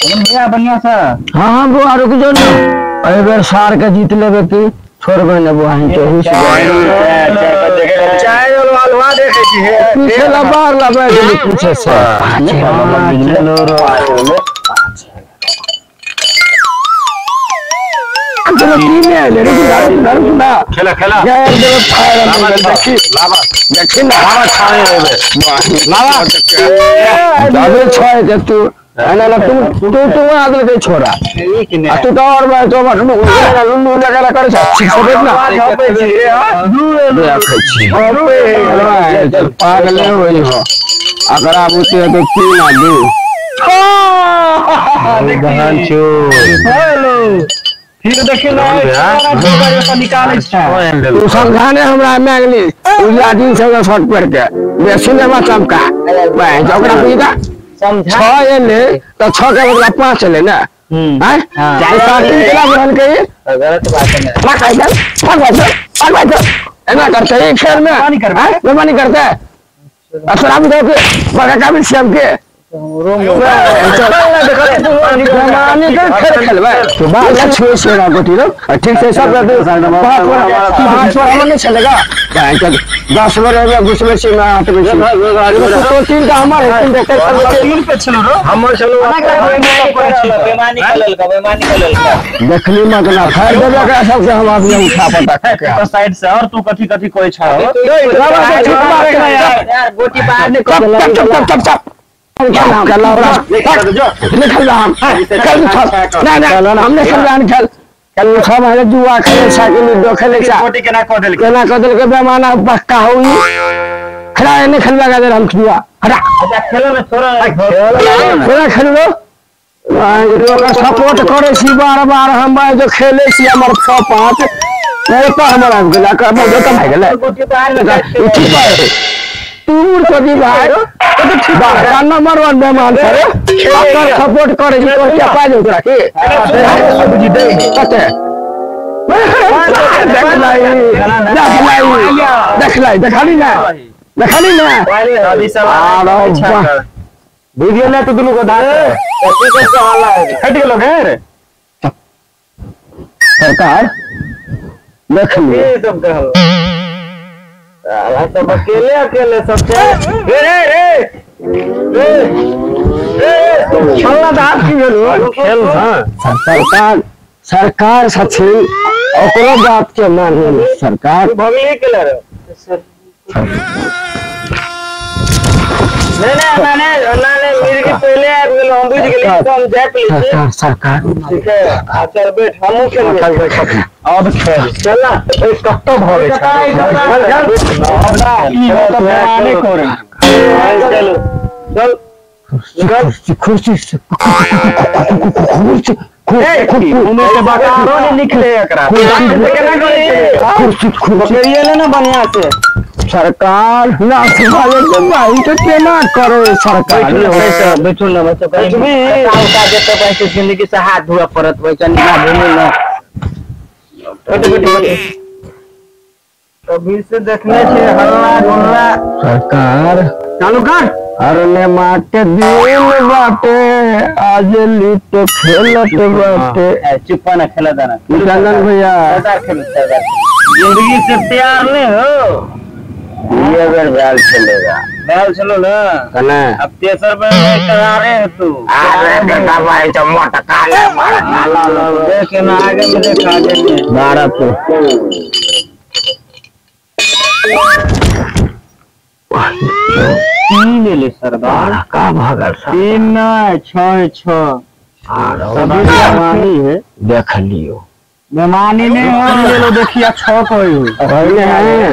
बढ़िया बढ़िया सा। हाँ हाँ वो आरो की जो ना अरे बार सार का जीत लेबे की छोड़ गए वो हैं तो ही चाय और हलवा देखे छी है पीछे लबार लबे के पीछे से चलो चलो तीन है ले रुक ना खेला खेला यार जब फायर देखी लावा देखी ना लावा छाए रे लावा अबे छोड़ दे तू ना ना तू आदल के छोड़ा तू तो और मैं तो मत लुल्लू लगा कर ठीक से देख ना दूर पागल होई हो अगर आप उसे तो क्यों ना दू बहन चो हेलो फिर देखिए ना निकाले तू समझाने हमरा मैगली उलाटी से शॉर्ट पर के बेसी ने मत चमका मैं जकरा पीदा समझा ये ले तो 6 के बदला 5 ले ना हैं चाहे साथी तेरा बहन के गलत बात है मत कर पग ऐसा करते हैं खेल में बेमानी करते हैं असराम दे के बड़ा काबिल श्याम के ठीक से सब चलेगा 10 घुस में तो 3 का हमारे देखली मत ना खैर देवे सबसे हम आदमी उठा पता साइड से और तू कथी कथी कोई छाओ गोटी बाहर निकल जुआ खेले साइकिल लूडो खेले केना कदल के बेमाना पक्का हुई खड़ा नहीं खेलवा का हम जुआ हटा खेलो में थोड़ा खेलो सपोर्ट करे छी बार हम जो खेले छी हमर 6-5 तो हमरा गेला कर भाई गेला तू कभी भाई तो ठीक है नंबर 1 बेमान सर अगर सपोर्ट करे छी तो क्या पाए ओकरा के बुझी दे कते देखली ना अभी सब वीडियो ले तो दुनु को दात कथी के हाला है हट गेलो घर सरकार देख लिए सब कहल साला सब अकेले सब छल्ला दात की भेलो खेल हां सरकार सची ओकरो बात के मान सरकार भगली के ले मैंने मेरे के पहले आ गेल हम बुझ गेली हम जाय प्लीज सरकार ठीक है आ चल बैठ हमहु खेल अब खेल चल एक कट्टो भरे ई हो तो माने करे चल कुर्सी उन्हें के बाकारो नहीं निकले एकरा कुर्सी ले ना बढ़िया से सरकार ना वाले तो भाई तो केना करो सरकार बैठो ना बच्चों का देते पैसे जिंदगी से हाथ धोआ पड़त वैसा ना भूले ना अभी से देखने छे हल्ला गुल्ला सरकार चालू कर अरने माटे दिन बाटे आज लिट खेलत बाटे चुप्पा ना खेला दाना चंदन भैया जिंदगी से प्यार नहीं हो ये बैल चलेगा बैल चलो ना कने अब तेसर पे करा रहे हो तू अरे बेटा भाई तो मोटा काले मारा देख ना आगे में देख आगे में 12 पे तीन ले सरदार का भागल 3 ना 6 बेमानी है देख लियो बेमानी नहीं हो ले लो देखिए 6 कोई है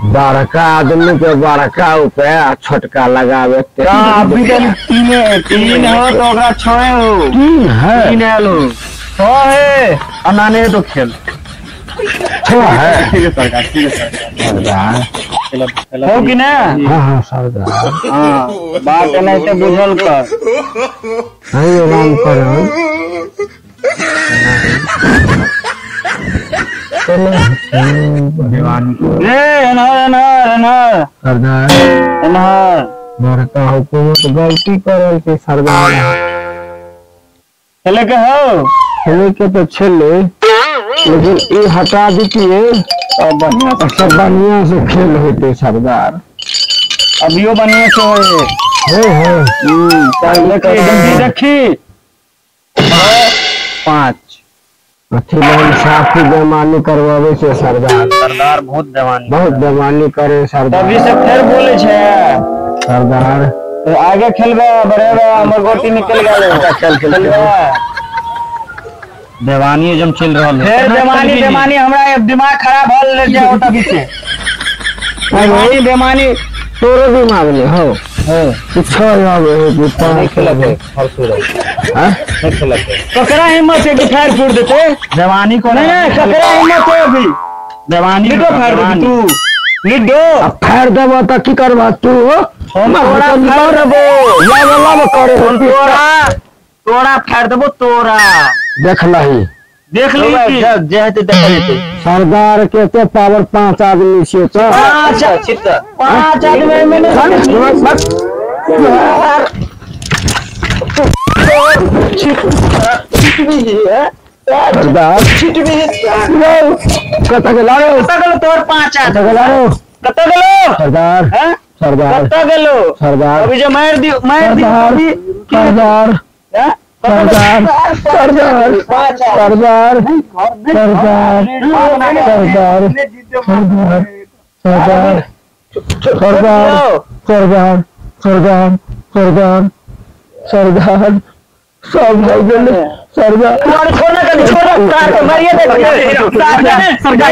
बड़का आदमी के बड़का उपाय छोटका लगावे अभी तक 3 हो तो ओकरा 6 हो 3 है 3 लो 6 है अनाने तो खेल 6 है ठीक है सरकार ठीक है सरकार हो कि ना हां सरदार हां बात नहीं से बुझल कर हां राम करो सरदार बड़का हुकूमत गलती करल के सरदार खेले के हो खेले के तो खेले, लेकिन ये हटा दीजिए और बढ़िया से खेल होते सरदार। अभियो बढ़िया से हो जल्दी रखी 5 अथी लोग साथी बेमानी करवावे से सरदार। सरदार बहुत बेमानी करे सरदार। तभी से फिर बोले छे सरदार तो आगे खेलबे बढ़ेबे, हमर गोटी निकल गेल। चल देवानी जम चल रहल है, फिर बेमानी हमरा दिमाग खराब होल जाओ तभी से। बेमानी तोरो दिमाग में हो कुछ आवे है खेलके हां खेलके ककरा हिम्मत है कि फायर फोड़ देते देवानी को? नहीं ककरा हिम्मत है अभी देवानी को फायर दे तू लिडो फायर देबो त की करबा तू? तोरा फायर देबो लब करे तोरा फायर देबो तोरा। देख ली जे हेते देख लेते। सरदार के तो पावर 5 आदमी से तो 5 आदमी में सरदार कत गेलो तोर 5 कत गेलो सरदार सरदार अभी जो मार दी सरदार सरदार सरदार सरदार सरदार सरदार सरदार सरदार सरदार सरदार सब गेले सरदार छोड़ो कार मारिए सरदार